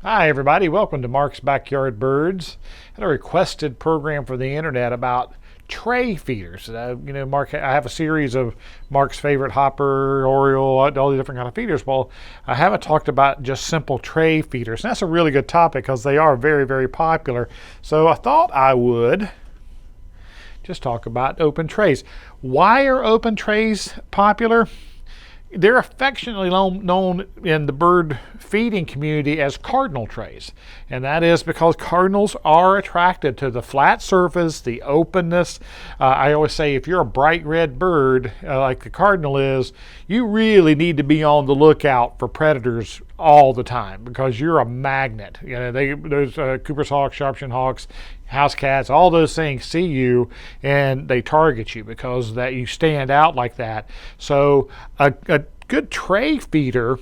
Hi everybody, welcome to Mark's Backyard Birds. I had a requested program for the internet about tray feeders. Mark, I have a series of Mark's favorite hopper, Oriole, all the different kind of feeders. Well, I haven't talked about just simple tray feeders. And that's a really good topic because they are very, very popular. So I thought I would just talk about open trays. Why are open trays popular? They're affectionately known in the bird feeding community as cardinal trays. And that is because cardinals are attracted to the flat surface, the openness. I always say if you're a bright red bird like the cardinal is, you really need to be on the lookout for predators all the time because you're a magnet. Those Cooper's hawks, sharp-shinned hawks, house cats, all those things see you and they target you because that you stand out like that. So a good tray feeder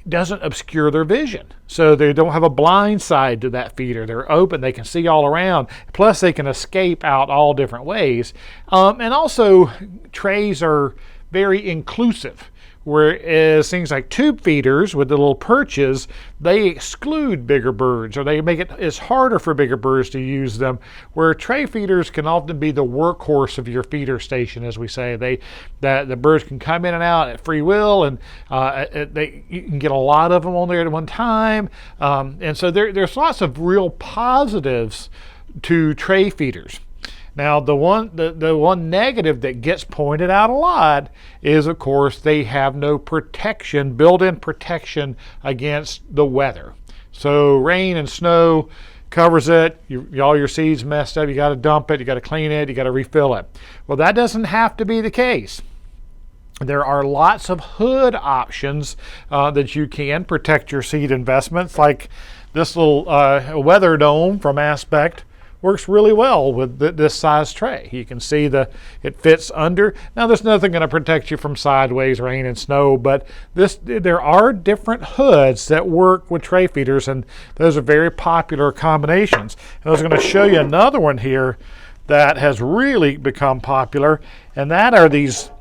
doesn't obscure their vision. So they don't have a blind side to that feeder. They're open, they can see all around. Plus they can escape out all different ways. And also trays are very inclusive. Whereas things like tube feeders with the little perches, they exclude bigger birds or they make it's harder for bigger birds to use them, where tray feeders can often be the workhorse of your feeder station, as we say. The birds can come in and out at free will, and you can get a lot of them on there at one time. And so there's lots of real positives to tray feeders. Now, the one negative that gets pointed out a lot is, of course, they have no protection, built-in protection against the weather. So rain and snow covers it, all your seeds messed up, you got to dump it, you got to clean it, you got to refill it. Well, that doesn't have to be the case. There are lots of hood options that you can protect your seed investments, like this little weather dome from Aspect. Works really well with this size tray. You can see it fits under. Now there's nothing going to protect you from sideways rain and snow, but there are different hoods that work with tray feeders, and those are very popular combinations. And I was going to show you another one here that has really become popular, and that are these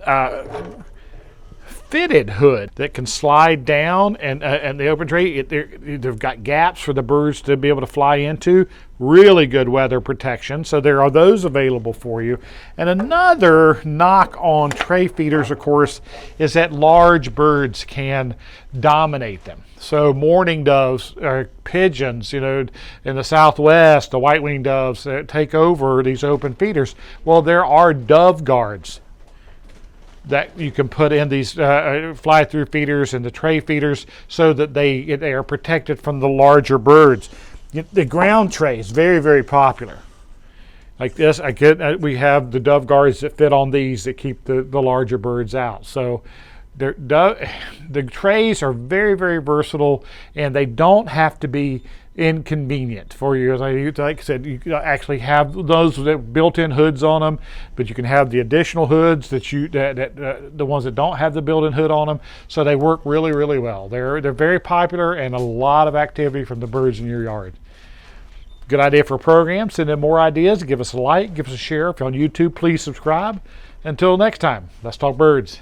fitted hood that can slide down, and the open tray, they've got gaps for the birds to be able to fly into. Really good weather protection. So there are those available for you. And another knock on tray feeders, of course, is that large birds can dominate them. So mourning doves, pigeons, in the Southwest, the white-winged doves take over these open feeders. Well, there are dove guards that you can put in these fly-through feeders and the tray feeders so that they are protected from the larger birds. The ground tray is very, very popular. Like this, we have the dove guards that fit on these that keep the larger birds out. So the trays are very, very versatile, and they don't have to be inconvenient for you. Like I said, you actually have those built-in hoods on them, but you can have the additional hoods the ones that don't have the built-in hood on them. So they work really, really well. They're very popular, and a lot of activity from the birds in your yard. Good idea for a program. Send in more ideas. Give us a like, give us a share. If you're on YouTube, please subscribe. Until next time, let's talk birds.